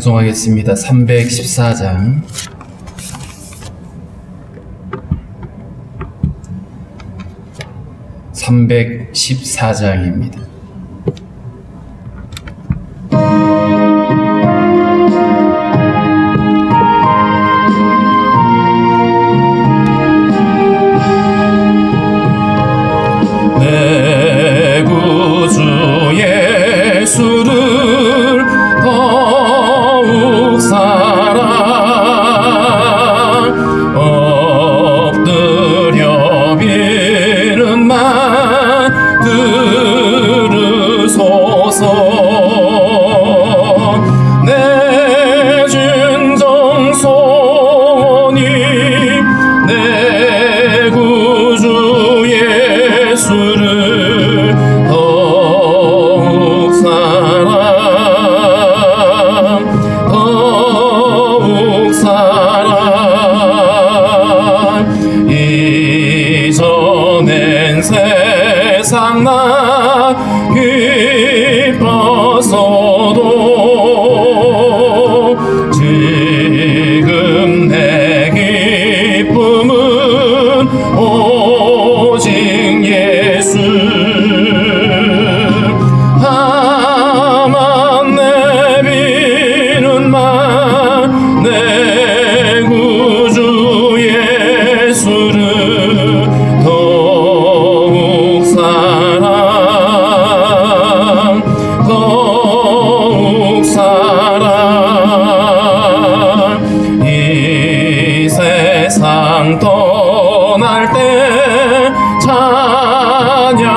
방송하겠습니다. 314장. (314장입니다) 내 구주 예수를 더욱 사랑 엎드려 비는만 들으소서. 내 진정 소원이 내 구주 예수를 더욱 사랑 이전엔 세상 나 기뻤어도 지금 내 기쁨은 오직 예수. 다만 내비는 만 내 구주 예수를 더욱 사랑 이 세상 떠날 때 찬양하고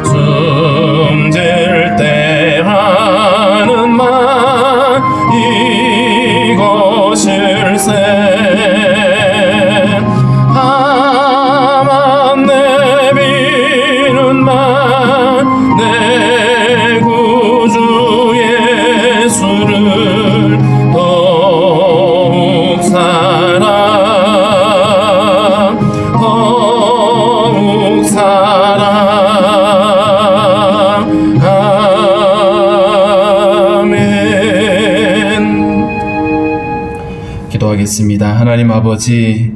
숨질 때 하는 말 이것일세. 다만 내비는 만 내 구주 예수를 더욱 사랑 아멘. 기도하겠습니다. 하나님 아버지,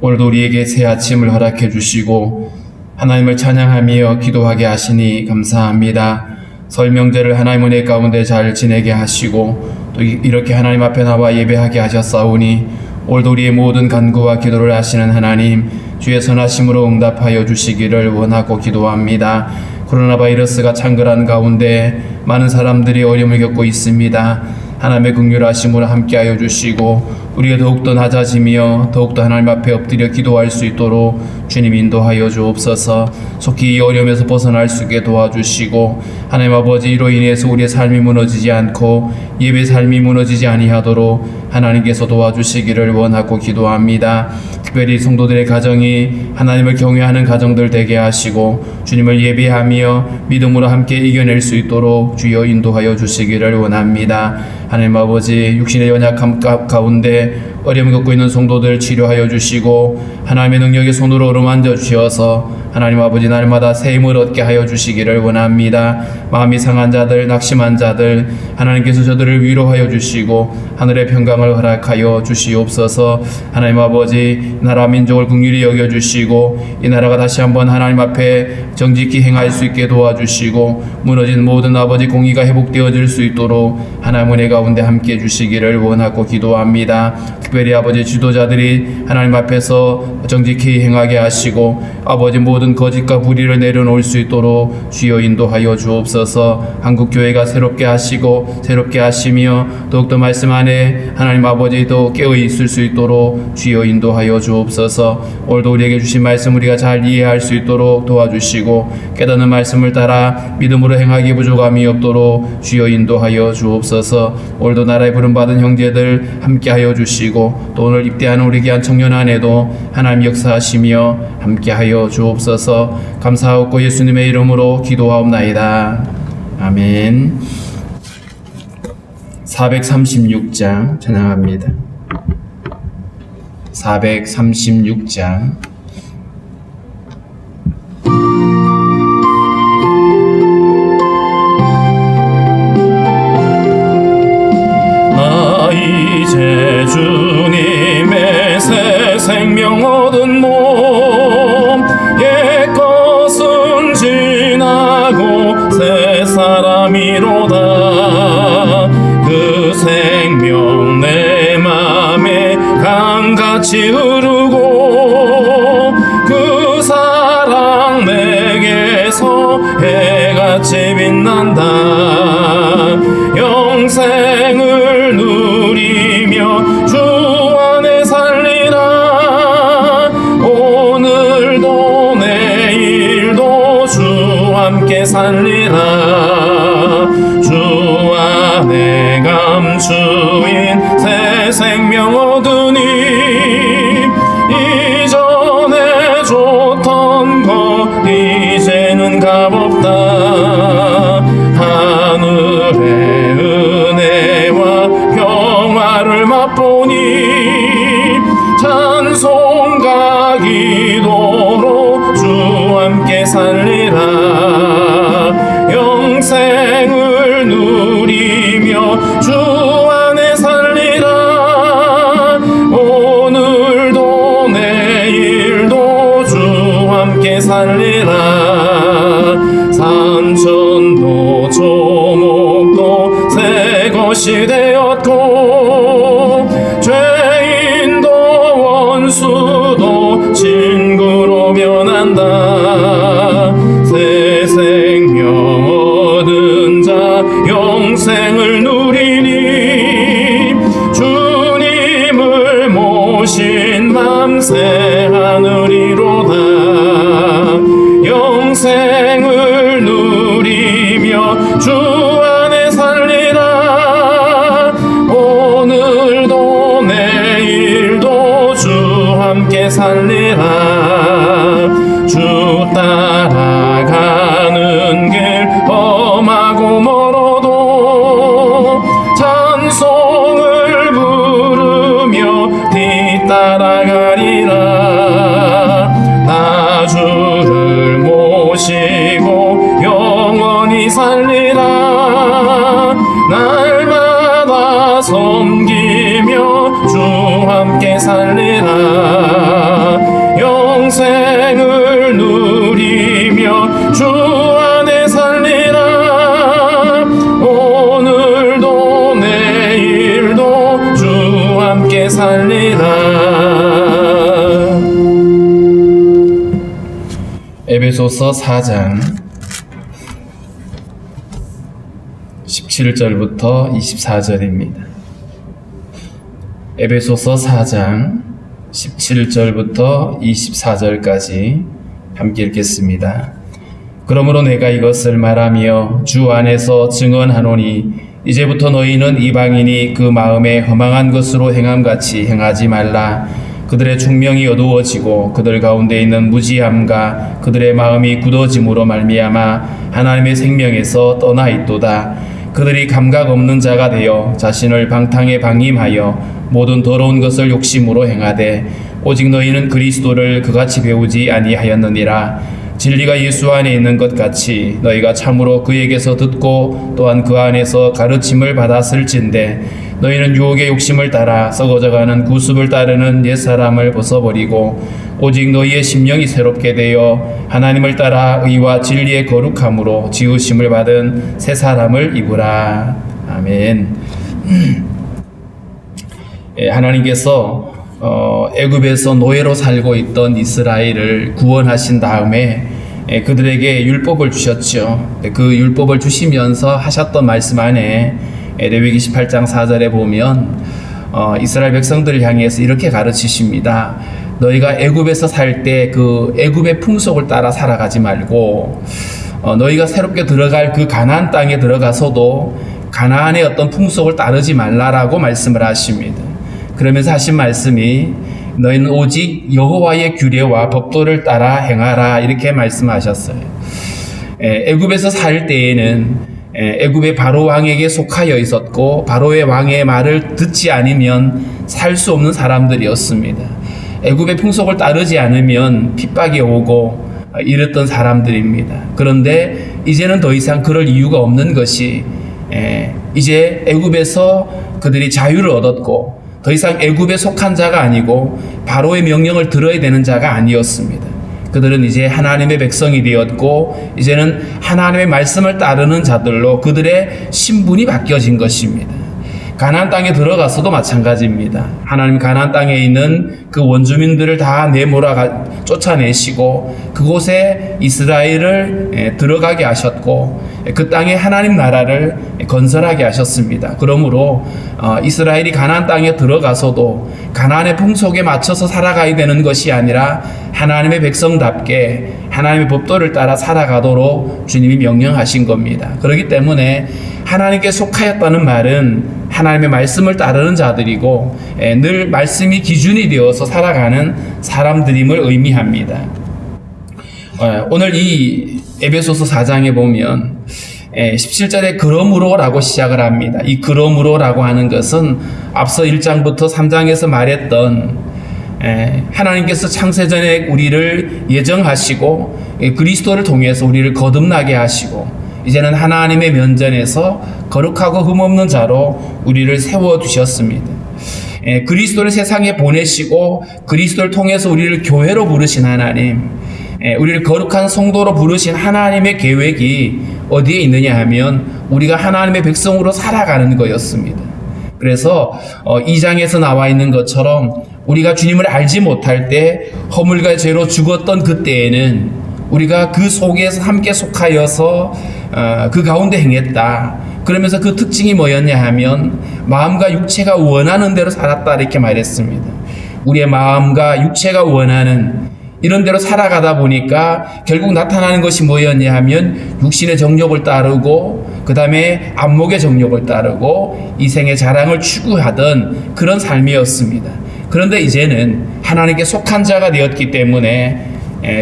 오늘도 우리에게 새 아침을 허락해 주시고 하나님을 찬양하며 기도하게 하시니 감사합니다. 설 명절을 하나님 은혜 가운데 잘 지내게 하시고 또 이렇게 하나님 앞에 나와 예배하게 하셨사오니 오늘도 우리의 모든 간구와 기도를 하시는 하나님, 주의 선하심으로 응답하여 주시기를 원하고 기도합니다. 코로나 바이러스가 창궐한 가운데 많은 사람들이 어려움을 겪고 있습니다. 하나님의 긍휼하심으로 함께하여 주시고 우리가 더욱더 낮아지며 더욱더 하나님 앞에 엎드려 기도할 수 있도록 주님 인도하여 주옵소서. 속히 이 어려움에서 벗어날 수 있게 도와주시고 하나님 아버지, 이로 인해서 우리의 삶이 무너지지 않고 예배 삶이 무너지지 아니하도록 하나님께서 도와주시기를 원하고 기도합니다. 특별히 성도들의 가정이 하나님을 경외하는 가정들 되게 하시고 주님을 예배하며 믿음으로 함께 이겨낼 수 있도록 주여 인도하여 주시기를 원합니다. 하나님 아버지, 육신의 연약함 가운데 어려움을 겪고 있는 성도들 치료하여 주시고 하나님의 능력의 손으로 어루만져 주셔서 하나님 아버지, 날마다 새 힘을 얻게 하여 주시기를 원합니다. 마음이 상한 자들, 낙심한 자들, 하나님께서 저들을 위로하여 주시고 하늘의 평강을 허락하여 주시옵소서. 하나님 아버지, 나라 민족을 긍휼히 여겨주시고 이 나라가 다시 한번 하나님 앞에 정직히 행할 수 있게 도와주시고 무너진 모든 아버지 공의가 회복되어질 수 있도록 하나님 은혜 가운데 함께 해주시기를 원하고 기도합니다. 특별히 아버지, 지도자들이 하나님 앞에서 정직히 행하게 하시고 아버지, 모든 거짓과 불의를 내려놓을 수 있도록 주여 인도하여 주옵소서. 한국교회가 새롭게 하시고 새롭게 하시며 더욱더 말씀 안에 하나님 아버지도 깨어 있을 수 있도록 주여 인도하여 주옵소서. 오늘도 우리에게 주신 말씀 우리가 잘 이해할 수 있도록 도와주시고 깨닫는 말씀을 따라 믿음으로 행하기 부족함이 없도록 주여 인도하여 주옵소서. 오늘도 나라에 부름받은 형제들 함께하여 주시고 또 오늘 입대하는 우리 귀한 청년 안에도 하나님 역사하시며 함께하여 주옵소서. 감사하옵고 예수님의 이름으로 기도하옵나이다. 아멘. 436장 찬양합니다. 436장. 같이 빛난다. 영생을 누리며 주 안에 살리라. 오늘도 내일도 주 함께 살리라. 주 안에 감추인 새 생명 얻으니 이전에 좋던 것 이제는 값없다. 하늘의 은혜와 평화를 맛보니 찬송가 기도로 주 함께 살리라. 영생을 누리며 주 안에 살리라. 오늘도 내일도 주 함께 살리라. 산천도 조목도 새 것이 되었고 죄인도 원수도 친구로 변한다. 새 생명 얻은 자 영생을 누리니 주님을 모신 맘새 하늘이로다. 영생을 누리며 주 안에 살리라. 오늘도 내일도 주 함께 살리라. 주 따라가는 길 험하고 멀어도 찬송을 부르며 뒤따라가리라. 나 주를 모시고 영원히 살리라. 날마다 섬기며 주 함께 살리라. 영생을 누리며 주 안에 살리라. 오늘도 내일도 주 함께 살리라. 에베소서 4장 17절부터 24절입니다. 에베소서 4장 17절부터 24절까지 함께 읽겠습니다. 그러므로 내가 이것을 말하며 주 안에서 증언하노니 이제부터 너희는 이방인이 그 마음에 허망한 것으로 행함같이 행하지 말라. 그들의 총명이 어두워지고 그들 가운데 있는 무지함과 그들의 마음이 굳어짐으로 말미암아 하나님의 생명에서 떠나 있도다. 그들이 감각 없는 자가 되어 자신을 방탕에 방임하여 모든 더러운 것을 욕심으로 행하되 오직 너희는 그리스도를 그같이 배우지 아니하였느니라. 진리가 예수 안에 있는 것 같이 너희가 참으로 그에게서 듣고 또한 그 안에서 가르침을 받았을진데 너희는 유혹의 욕심을 따라 썩어져가는 구습을 따르는 옛사람을 벗어버리고 오직 너희의 심령이 새롭게 되어 하나님을 따라 의와 진리의 거룩함으로 지으심을 받은 새 사람을 입으라. 아멘. 하나님께서 애굽에서 노예로 살고 있던 이스라엘을 구원하신 다음에 그들에게 율법을 주셨죠. 그 율법을 주시면서 하셨던 말씀 안에 레위기 18장 4절에 보면 이스라엘 백성들을 향해서 이렇게 가르치십니다. 너희가 애굽에서 살 때 그 애굽의 풍속을 따라 살아가지 말고 너희가 새롭게 들어갈 그 가나안 땅에 들어가서도 가나안의 어떤 풍속을 따르지 말라라고 말씀을 하십니다. 그러면서 하신 말씀이 너희는 오직 여호와의 규례와 법도를 따라 행하라 이렇게 말씀하셨어요. 애굽에서 살 때에는 애굽의 바로 왕에게 속하여 있었고 바로의 왕의 말을 듣지 않으면 살 수 없는 사람들이었습니다. 애굽의 풍속을 따르지 않으면 핍박이 오고 이랬던 사람들입니다. 그런데 이제는 더 이상 그럴 이유가 없는 것이 이제 애굽에서 그들이 자유를 얻었고 더 이상 애굽에 속한 자가 아니고 바로의 명령을 들어야 되는 자가 아니었습니다. 그들은 이제 하나님의 백성이 되었고 이제는 하나님의 말씀을 따르는 자들로 그들의 신분이 바뀌어진 것입니다. 가나안 땅에 들어가서도 마찬가지입니다. 하나님 가나안 땅에 있는 그 원주민들을 다 내몰아 쫓아내시고 그곳에 이스라엘을 들어가게 하셨고 그 땅에 하나님 나라를 건설하게 하셨습니다. 그러므로 이스라엘이 가나안 땅에 들어가서도 가나안의 풍속에 맞춰서 살아가야 되는 것이 아니라 하나님의 백성답게 하나님의 법도를 따라 살아가도록 주님이 명령하신 겁니다. 그렇기 때문에 하나님께 속하였다는 말은 하나님의 말씀을 따르는 자들이고 늘 말씀이 기준이 되어서 살아가는 사람들임을 의미합니다. 오늘 이 에베소서 4장에 보면 17절에 그러므로라고 시작을 합니다. 이 그러므로라고 하는 것은 앞서 1장부터 3장에서 말했던 하나님께서 창세전에 우리를 예정하시고 그리스도를 통해서 우리를 거듭나게 하시고 이제는 하나님의 면전에서 거룩하고 흠없는 자로 우리를 세워두셨습니다. 그리스도를 세상에 보내시고 그리스도를 통해서 우리를 교회로 부르신 하나님, 우리를 거룩한 성도로 부르신 하나님의 계획이 어디에 있느냐 하면 우리가 하나님의 백성으로 살아가는 거였습니다. 그래서 2장에서 나와 있는 것처럼 우리가 주님을 알지 못할 때 허물과 죄로 죽었던 그때에는 우리가 그 속에서 함께 속하여서 그 가운데 행했다. 그러면서 그 특징이 뭐였냐 하면 마음과 육체가 원하는 대로 살았다 이렇게 말했습니다. 우리의 마음과 육체가 원하는 이런 대로 살아가다 보니까 결국 나타나는 것이 뭐였냐 하면 육신의 정욕을 따르고 그 다음에 안목의 정욕을 따르고 이생의 자랑을 추구하던 그런 삶이었습니다. 그런데 이제는 하나님께 속한 자가 되었기 때문에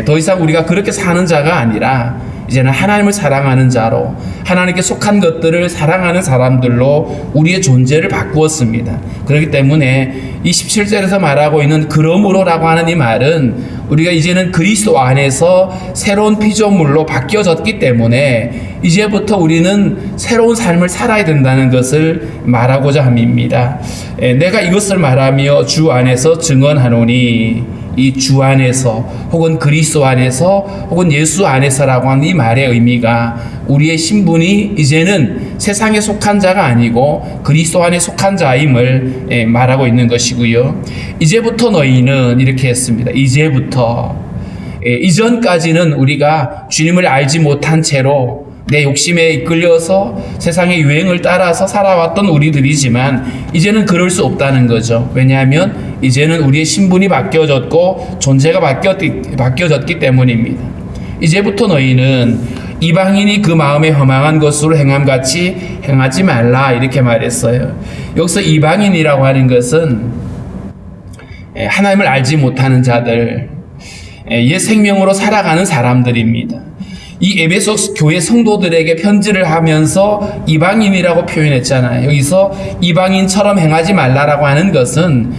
더 이상 우리가 그렇게 사는 자가 아니라 이제는 하나님을 사랑하는 자로 하나님께 속한 것들을 사랑하는 사람들로 우리의 존재를 바꾸었습니다. 그렇기 때문에 이 17절에서 말하고 있는 그러므로라고 하는 이 말은 우리가 이제는 그리스도 안에서 새로운 피조물로 바뀌어졌기 때문에 이제부터 우리는 새로운 삶을 살아야 된다는 것을 말하고자 함입니다. 내가 이것을 말하며 주 안에서 증언하노니 이 주 안에서 혹은 그리스도 안에서 혹은 예수 안에서라고 하는 이 말의 의미가 우리의 신분이 이제는 세상에 속한 자가 아니고 그리스도 안에 속한 자임을 말하고 있는 것이고요. 이제부터 너희는 이렇게 했습니다. 이제부터 이전까지는 우리가 주님을 알지 못한 채로 내 욕심에 이끌려서 세상의 유행을 따라서 살아왔던 우리들이지만 이제는 그럴 수 없다는 거죠. 왜냐하면 이제는 우리의 신분이 바뀌어졌고 존재가 바뀌어졌기 때문입니다. 이제부터 너희는 이방인이 그 마음에 허망한 것으로 행함같이 행하지 말라 이렇게 말했어요. 여기서 이방인이라고 하는 것은 하나님을 알지 못하는 자들, 옛 생명으로 살아가는 사람들입니다. 이 에베소 교회 성도들에게 편지를 하면서 이방인이라고 표현했잖아요. 여기서 이방인처럼 행하지 말라라고 하는 것은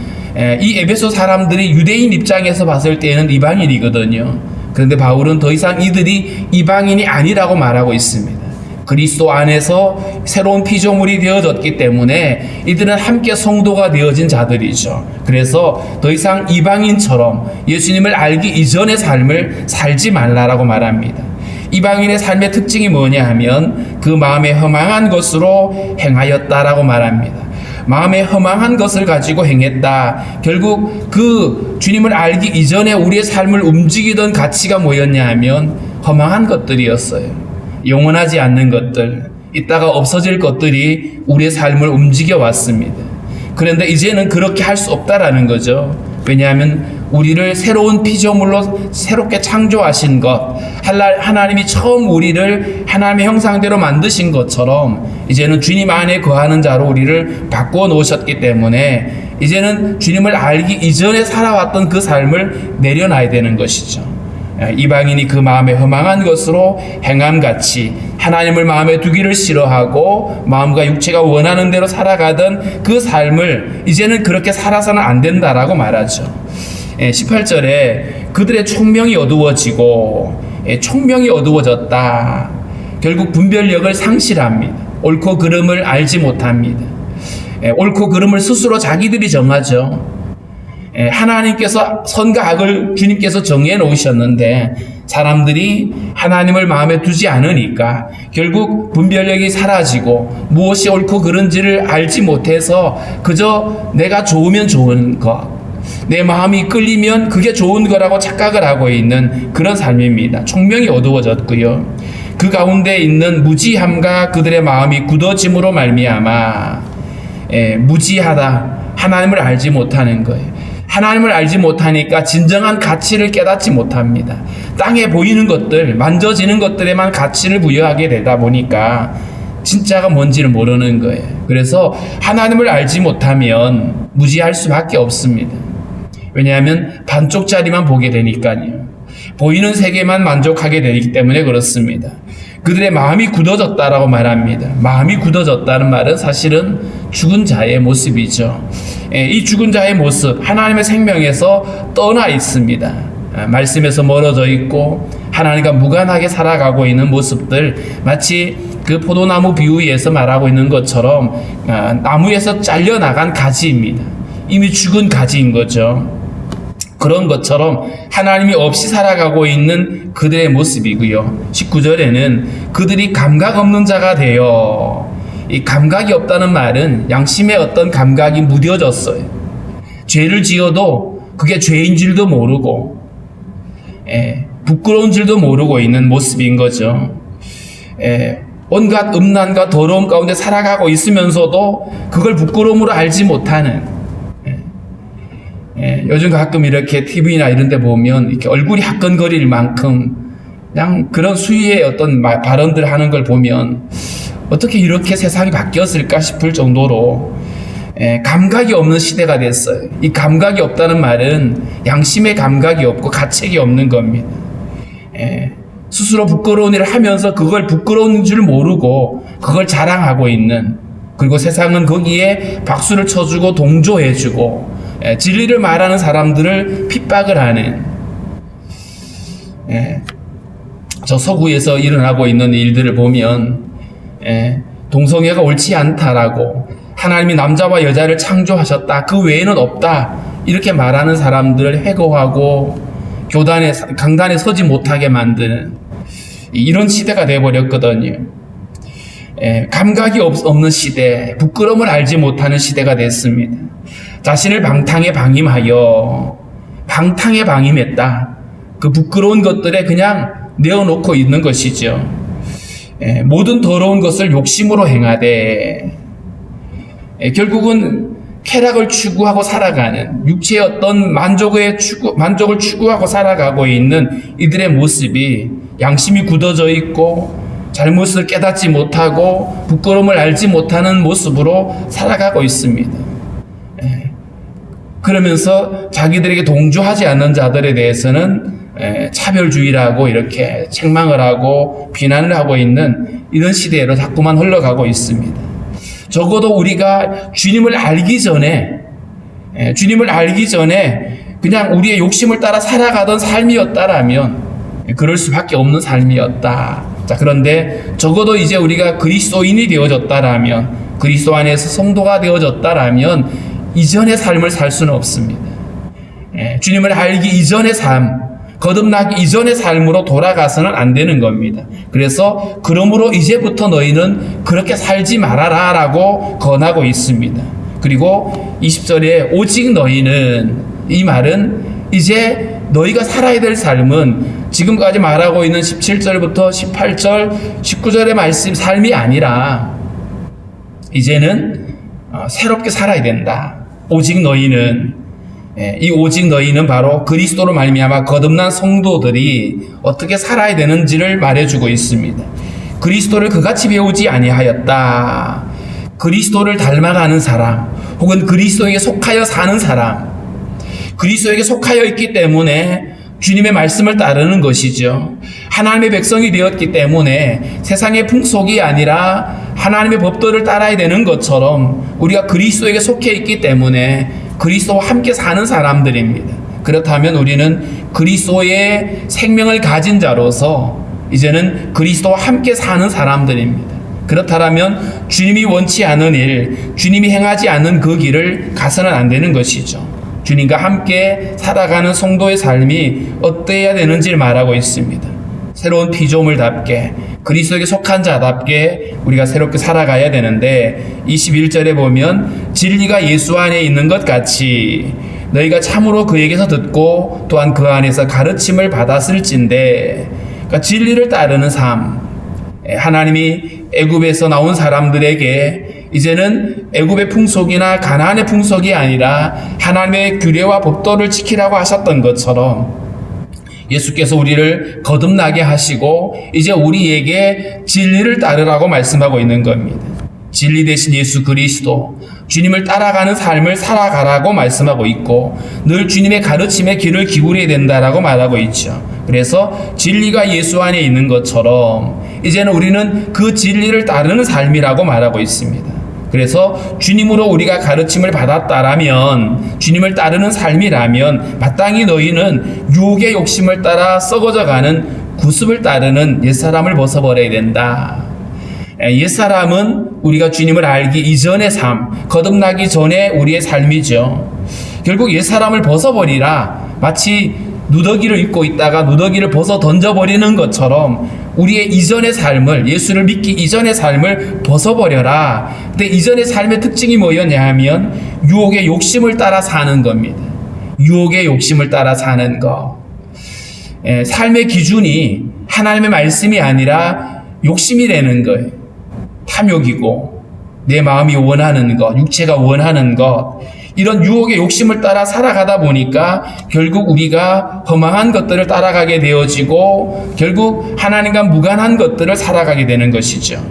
이 에베소 사람들이 유대인 입장에서 봤을 때는 이방인이거든요. 그런데 바울은 더 이상 이들이 이방인이 아니라고 말하고 있습니다. 그리스도 안에서 새로운 피조물이 되어졌기 때문에 이들은 함께 성도가 되어진 자들이죠. 그래서 더 이상 이방인처럼 예수님을 알기 이전의 삶을 살지 말라라고 말합니다. 이방인의 삶의 특징이 뭐냐 하면 그 마음에 허망한 것으로 행하였다라고 말합니다. 마음에 허망한 것을 가지고 행했다. 결국 그 주님을 알기 이전에 우리의 삶을 움직이던 가치가 뭐였냐 하면 허망한 것들이었어요. 영원하지 않는 것들, 이따가 없어질 것들이 우리의 삶을 움직여 왔습니다. 그런데 이제는 그렇게 할 수 없다라는 거죠. 왜냐하면 우리를 새로운 피조물로 새롭게 창조하신 것, 하나님이 처음 우리를 하나님의 형상대로 만드신 것처럼 이제는 주님 안에 거하는 자로 우리를 바꾸어 놓으셨기 때문에 이제는 주님을 알기 이전에 살아왔던 그 삶을 내려놔야 되는 것이죠. 이방인이 그 마음에 허망한 것으로 행함같이 하나님을 마음에 두기를 싫어하고 마음과 육체가 원하는 대로 살아가던 그 삶을 이제는 그렇게 살아서는 안 된다라고 말하죠. 18절에 그들의 총명이 어두워지고 총명이 어두워졌다. 결국 분별력을 상실합니다. 옳고 그름을 알지 못합니다. 옳고 그름을 스스로 자기들이 정하죠. 하나님께서 선과 악을 주님께서 정해 놓으셨는데 사람들이 하나님을 마음에 두지 않으니까 결국 분별력이 사라지고 무엇이 옳고 그른지를 알지 못해서 그저 내가 좋으면 좋은 것, 내 마음이 끌리면 그게 좋은 거라고 착각을 하고 있는 그런 삶입니다. 총명이 어두워졌고요. 그 가운데 있는 무지함과 그들의 마음이 굳어짐으로 말미암아 무지하다, 하나님을 알지 못하는 거예요. 하나님을 알지 못하니까 진정한 가치를 깨닫지 못합니다. 땅에 보이는 것들, 만져지는 것들에만 가치를 부여하게 되다 보니까 진짜가 뭔지를 모르는 거예요. 그래서 하나님을 알지 못하면 무지할 수밖에 없습니다. 왜냐하면 반쪽짜리만 보게 되니까요. 보이는 세계만 만족하게 되기 때문에 그렇습니다. 그들의 마음이 굳어졌다라고 말합니다. 마음이 굳어졌다는 말은 사실은 죽은 자의 모습이죠. 이 죽은 자의 모습, 하나님의 생명에서 떠나 있습니다. 말씀에서 멀어져 있고 하나님과 무관하게 살아가고 있는 모습들, 마치 그 포도나무 비유에서 말하고 있는 것처럼 나무에서 잘려나간 가지입니다. 이미 죽은 가지인 거죠. 그런 것처럼 하나님이 없이 살아가고 있는 그들의 모습이고요. 19절에는 그들이 감각 없는 자가 되어, 이 감각이 없다는 말은 양심의 어떤 감각이 무뎌졌어요. 죄를 지어도 그게 죄인 줄도 모르고 부끄러운 줄도 모르고 있는 모습인 거죠. 온갖 음란과 더러움 가운데 살아가고 있으면서도 그걸 부끄러움으로 알지 못하는, 요즘 가끔 이렇게 TV나 이런 데 보면 이렇게 얼굴이 화끈거릴 만큼 그냥 그런 수위의 어떤 발언들 하는 걸 보면 어떻게 이렇게 세상이 바뀌었을까 싶을 정도로 감각이 없는 시대가 됐어요. 이 감각이 없다는 말은 양심의 감각이 없고 가책이 없는 겁니다. 스스로 부끄러운 일을 하면서 그걸 부끄러운 줄 모르고 그걸 자랑하고 있는, 그리고 세상은 거기에 박수를 쳐주고 동조해주고 진리를 말하는 사람들을 핍박을 하는, 저 서구에서 일어나고 있는 일들을 보면 동성애가 옳지 않다라고, 하나님이 남자와 여자를 창조하셨다, 그 외에는 없다, 이렇게 말하는 사람들을 해고하고 교단에, 강단에 서지 못하게 만드는 이런 시대가 되어버렸거든요. 감각이 없는 시대, 부끄러움을 알지 못하는 시대가 됐습니다. 자신을 방탕에 방임했다. 그 부끄러운 것들에 그냥 내어놓고 있는 것이죠. 모든 더러운 것을 욕심으로 행하되, 결국은 쾌락을 추구하고 살아가는, 육체의 어떤 만족을 추구하고 살아가고 있는 이들의 모습이 양심이 굳어져 있고 잘못을 깨닫지 못하고 부끄러움을 알지 못하는 모습으로 살아가고 있습니다. 그러면서 자기들에게 동조하지 않는 자들에 대해서는 차별주의라고 이렇게 책망을 하고 비난을 하고 있는 이런 시대로 자꾸만 흘러가고 있습니다. 적어도 우리가 주님을 알기 전에 그냥 우리의 욕심을 따라 살아가던 삶이었다라면 그럴 수밖에 없는 삶이었다. 자, 그런데 적어도 이제 우리가 그리스도인이 되어졌다라면, 그리스도 안에서 성도가 되어졌다라면 이전의 삶을 살 수는 없습니다. 주님을 알기 이전의 삶, 거듭나기 이전의 삶으로 돌아가서는 안 되는 겁니다. 그래서 그러므로 이제부터 너희는 그렇게 살지 말아라 라고 권하고 있습니다. 그리고 20절에 오직 너희는, 이 말은 이제 너희가 살아야 될 삶은 지금까지 말하고 있는 17절부터 18절, 19절의 말씀, 삶이 아니라 이제는 새롭게 살아야 된다. 오직 너희는, 이 오직 너희는 바로 그리스도로 말미암아 거듭난 성도들이 어떻게 살아야 되는지를 말해주고 있습니다. 그리스도를 그같이 배우지 아니하였다. 그리스도를 닮아가는 사람, 혹은 그리스도에게 속하여 사는 사람, 그리스도에게 속하여 있기 때문에 주님의 말씀을 따르는 것이죠. 하나님의 백성이 되었기 때문에 세상의 풍속이 아니라 하나님의 법도를 따라야 되는 것처럼 우리가 그리스도에게 속해 있기 때문에 그리스도와 함께 사는 사람들입니다. 그렇다면 우리는 그리스도의 생명을 가진 자로서 이제는 그리스도와 함께 사는 사람들입니다. 그렇다면 주님이 원치 않은 일, 주님이 행하지 않는 그 길을 가서는 안 되는 것이죠. 주님과 함께 살아가는 성도의 삶이 어때야 되는지를 말하고 있습니다. 새로운 피조물답게 그리스도에게 속한 자답게 우리가 새롭게 살아가야 되는데 21절에 보면 진리가 예수 안에 있는 것 같이 너희가 참으로 그에게서 듣고 또한 그 안에서 가르침을 받았을진데, 그러니까 진리를 따르는 삶. 하나님이 애굽에서 나온 사람들에게 이제는 애굽의 풍속이나 가나안의 풍속이 아니라 하나님의 규례와 법도를 지키라고 하셨던 것처럼 예수께서 우리를 거듭나게 하시고 이제 우리에게 진리를 따르라고 말씀하고 있는 겁니다. 진리 대신 예수 그리스도, 주님을 따라가는 삶을 살아가라고 말씀하고 있고 늘 주님의 가르침에 귀를 기울여야 된다라고 말하고 있죠. 그래서 진리가 예수 안에 있는 것처럼 이제는 우리는 그 진리를 따르는 삶이라고 말하고 있습니다. 그래서 주님으로 우리가 가르침을 받았다라면, 주님을 따르는 삶이라면 마땅히 너희는 유혹의 욕심을 따라 썩어져가는 구습을 따르는 옛사람을 벗어버려야 된다. 옛사람은 우리가 주님을 알기 이전의 삶, 거듭나기 전에 우리의 삶이죠. 결국 옛사람을 벗어버리라, 마치 누더기를 입고 있다가 누더기를 벗어 던져버리는 것처럼 우리의 이전의 삶을, 예수를 믿기 이전의 삶을 벗어버려라. 근데 이전의 삶의 특징이 뭐였냐 하면 유혹의 욕심을 따라 사는 겁니다. 유혹의 욕심을 따라 사는 것. 삶의 기준이 하나님의 말씀이 아니라 욕심이 되는 거예요. 탐욕이고 내 마음이 원하는 것, 육체가 원하는 것, 이런 유혹의 욕심을 따라 살아가다 보니까 결국 우리가 허망한 것들을 따라가게 되어지고 결국 하나님과 무관한 것들을 살아가게 되는 것이죠.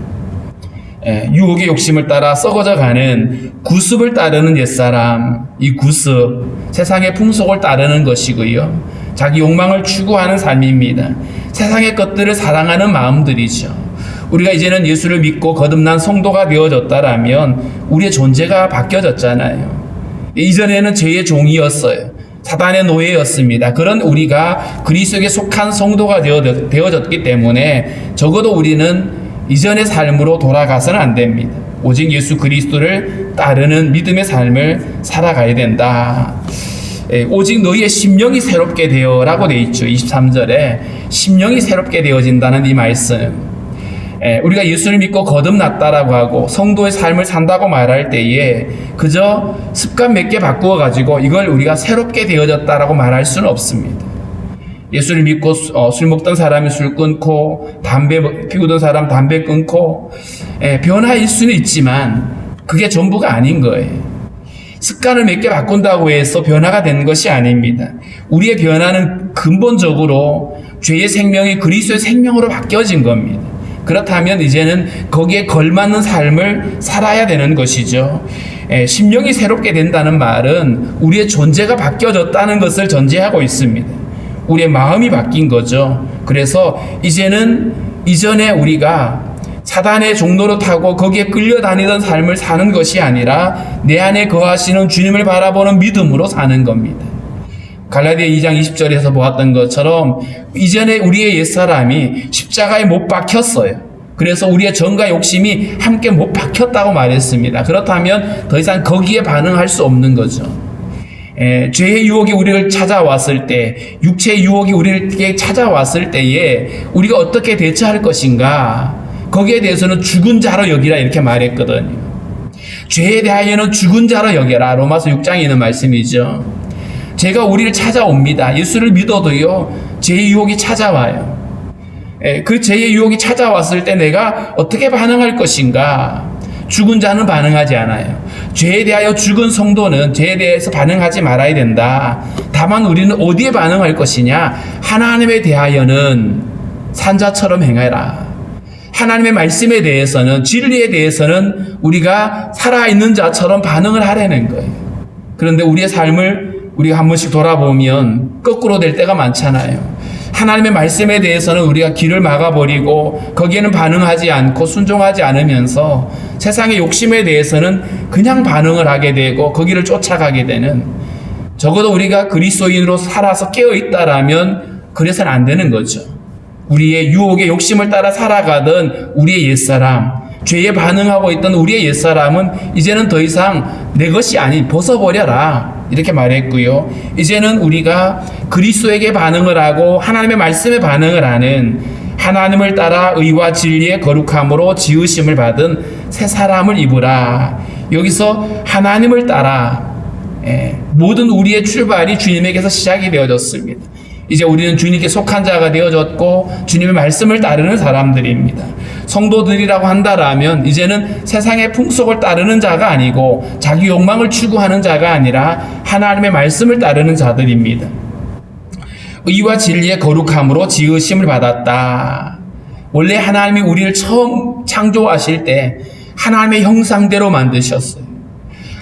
유혹의 욕심을 따라 썩어져 가는 구습을 따르는 옛사람, 이 구습, 세상의 풍속을 따르는 것이고요. 자기 욕망을 추구하는 삶입니다. 세상의 것들을 사랑하는 마음들이죠. 우리가 이제는 예수를 믿고 거듭난 성도가 되어졌다라면 우리의 존재가 바뀌어졌잖아요. 이전에는 죄의 종이었어요. 사단의 노예였습니다. 그런 우리가 그리스도에게 속한 성도가 되어졌기 때문에 적어도 우리는 이전의 삶으로 돌아가서는 안 됩니다. 오직 예수 그리스도를 따르는 믿음의 삶을 살아가야 된다. 오직 너희의 심령이 새롭게 되어라고 되어 있죠. 23절에 심령이 새롭게 되어진다는 이 말씀. 우리가 예수를 믿고 거듭났다라고 하고 성도의 삶을 산다고 말할 때에 그저 습관 몇 개 바꾸어 가지고 이걸 우리가 새롭게 되어졌다라고 말할 수는 없습니다. 예수를 믿고 술 먹던 사람이 술 끊고 담배 피우던 사람 담배 끊고 변화일 수는 있지만 그게 전부가 아닌 거예요. 습관을 몇 개 바꾼다고 해서 변화가 되는 것이 아닙니다. 우리의 변화는 근본적으로 죄의 생명이 그리스도의 생명으로 바뀌어진 겁니다. 그렇다면 이제는 거기에 걸맞는 삶을 살아야 되는 것이죠. 심령이 새롭게 된다는 말은 우리의 존재가 바뀌어졌다는 것을 전제하고 있습니다. 우리의 마음이 바뀐 거죠. 그래서 이제는 이전에 우리가 사단의 종로를 타고 거기에 끌려다니던 삶을 사는 것이 아니라 내 안에 거하시는 주님을 바라보는 믿음으로 사는 겁니다. 갈라디아 2장 20절에서 보았던 것처럼 이전에 우리의 옛사람이 십자가에 못 박혔어요. 그래서 우리의 정과 욕심이 함께 못 박혔다고 말했습니다. 그렇다면 더 이상 거기에 반응할 수 없는 거죠. 죄의 유혹이 우리를 찾아왔을 때, 육체의 유혹이 우리에게 찾아왔을 때에 우리가 어떻게 대처할 것인가, 거기에 대해서는 죽은 자로 여기라 이렇게 말했거든요. 죄에 대하여는 죽은 자로 여겨라, 로마서 6장에 있는 말씀이죠. 죄가 우리를 찾아옵니다. 예수를 믿어도요, 죄의 유혹이 찾아와요. 그 죄의 유혹이 찾아왔을 때 내가 어떻게 반응할 것인가? 죽은 자는 반응하지 않아요. 죄에 대하여 죽은 성도는 죄에 대해서 반응하지 말아야 된다. 다만 우리는 어디에 반응할 것이냐? 하나님에 대하여는 산자처럼 행해라. 하나님의 말씀에 대해서는, 진리에 대해서는 우리가 살아있는 자처럼 반응을 하라는 거예요. 그런데 우리의 삶을 우리가 한 번씩 돌아보면 거꾸로 될 때가 많잖아요. 하나님의 말씀에 대해서는 우리가 귀를 막아버리고 거기에는 반응하지 않고 순종하지 않으면서 세상의 욕심에 대해서는 그냥 반응을 하게 되고 거기를 쫓아가게 되는, 적어도 우리가 그리스도인으로 살아서 깨어있다라면 그래서는 안 되는 거죠. 우리의 유혹의 욕심을 따라 살아가던 우리의 옛사람, 죄에 반응하고 있던 우리의 옛사람은 이제는 더 이상 내 것이 아닌 벗어버려라 이렇게 말했고요. 이제는 우리가 그리스도에게 반응을 하고 하나님의 말씀에 반응을 하는 하나님을 따라 의와 진리의 거룩함으로 지으심을 받은 새 사람을 입으라. 여기서 하나님을 따라 모든 우리의 출발이 주님에게서 시작이 되어졌습니다. 이제 우리는 주님께 속한 자가 되어졌고 주님의 말씀을 따르는 사람들입니다. 성도들이라고 한다라면 이제는 세상의 풍속을 따르는 자가 아니고 자기 욕망을 추구하는 자가 아니라 하나님의 말씀을 따르는 자들입니다. 의와 진리의 거룩함으로 지으심을 받았다. 원래 하나님이 우리를 처음 창조하실 때 하나님의 형상대로 만드셨어요.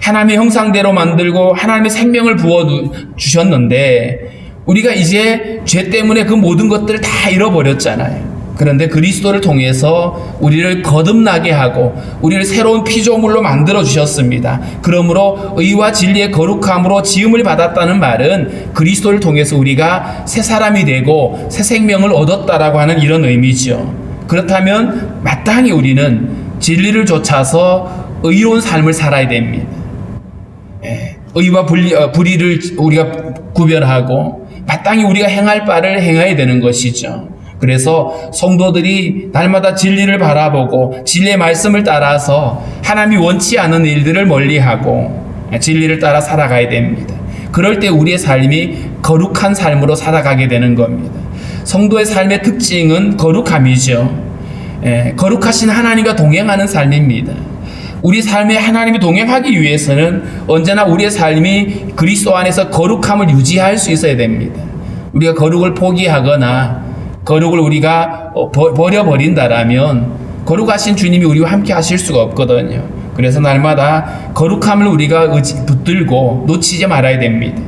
하나님의 형상대로 만들고 하나님의 생명을 부어주셨는데 우리가 이제 죄 때문에 그 모든 것들을 다 잃어버렸잖아요. 그런데 그리스도를 통해서 우리를 거듭나게 하고 우리를 새로운 피조물로 만들어 주셨습니다. 그러므로 의와 진리의 거룩함으로 지음을 받았다는 말은 그리스도를 통해서 우리가 새 사람이 되고 새 생명을 얻었다라고 하는 이런 의미죠. 그렇다면 마땅히 우리는 진리를 좇아서 의로운 삶을 살아야 됩니다. 의와 불의를 우리가 구별하고 마땅히 우리가 행할 바를 행해야 되는 것이죠. 그래서 성도들이 날마다 진리를 바라보고 진리의 말씀을 따라서 하나님이 원치 않은 일들을 멀리하고 진리를 따라 살아가야 됩니다. 그럴 때 우리의 삶이 거룩한 삶으로 살아가게 되는 겁니다. 성도의 삶의 특징은 거룩함이죠. 거룩하신 하나님과 동행하는 삶입니다. 우리 삶에 하나님이 동행하기 위해서는 언제나 우리의 삶이 그리스도 안에서 거룩함을 유지할 수 있어야 됩니다. 우리가 거룩을 포기하거나 거룩을 우리가 버려버린다라면 거룩하신 주님이 우리와 함께 하실 수가 없거든요. 그래서 날마다 거룩함을 우리가 붙들고 놓치지 말아야 됩니다.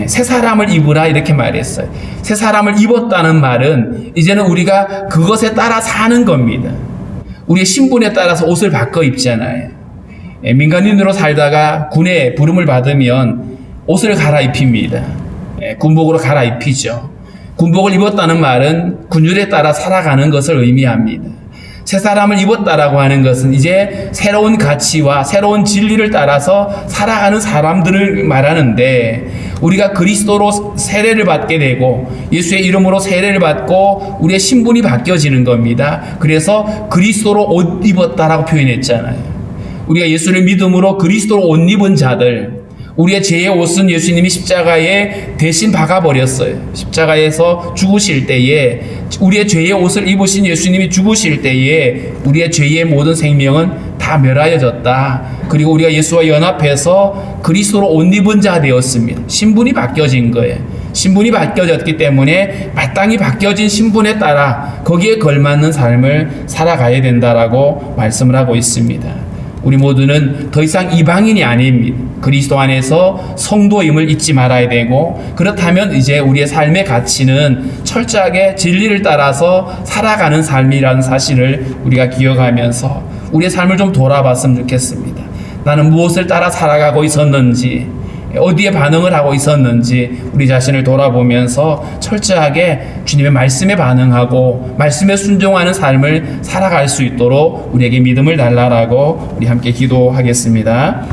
새 사람을 입으라 이렇게 말했어요. 새 사람을 입었다는 말은 이제는 우리가 그것에 따라 사는 겁니다. 우리의 신분에 따라서 옷을 바꿔 입잖아요. 민간인으로 살다가 군에 부름을 받으면 옷을 갈아입힙니다. 군복으로 갈아입히죠. 군복을 입었다는 말은 군율에 따라 살아가는 것을 의미합니다. 새 사람을 입었다라고 하는 것은 이제 새로운 가치와 새로운 진리를 따라서 살아가는 사람들을 말하는데 우리가 그리스도로 세례를 받게 되고 예수의 이름으로 세례를 받고 우리의 신분이 바뀌어지는 겁니다. 그래서 그리스도로 옷 입었다라고 표현했잖아요. 우리가 예수를 믿음으로 그리스도로 옷 입은 자들, 우리의 죄의 옷은 예수님이 십자가에 대신 박아버렸어요. 십자가에서 죽으실 때에 우리의 죄의 옷을 입으신 예수님이 죽으실 때에 우리의 죄의 모든 생명은 다 멸하여졌다. 그리고 우리가 예수와 연합해서 그리스도로 옷 입은 자 되었습니다. 신분이 바뀌어진 거예요. 신분이 바뀌어졌기 때문에 마땅히 바뀌어진 신분에 따라 거기에 걸맞는 삶을 살아가야 된다라고 말씀을 하고 있습니다. 우리 모두는 더 이상 이방인이 아닙니다. 그리스도 안에서 성도임을 잊지 말아야 되고 그렇다면 이제 우리의 삶의 가치는 철저하게 진리를 따라서 살아가는 삶이라는 사실을 우리가 기억하면서 우리의 삶을 좀 돌아봤으면 좋겠습니다. 나는 무엇을 따라 살아가고 있었는지 어디에 반응을 하고 있었는지 우리 자신을 돌아보면서 철저하게 주님의 말씀에 반응하고 말씀에 순종하는 삶을 살아갈 수 있도록 우리에게 믿음을 달라라고 우리 함께 기도하겠습니다.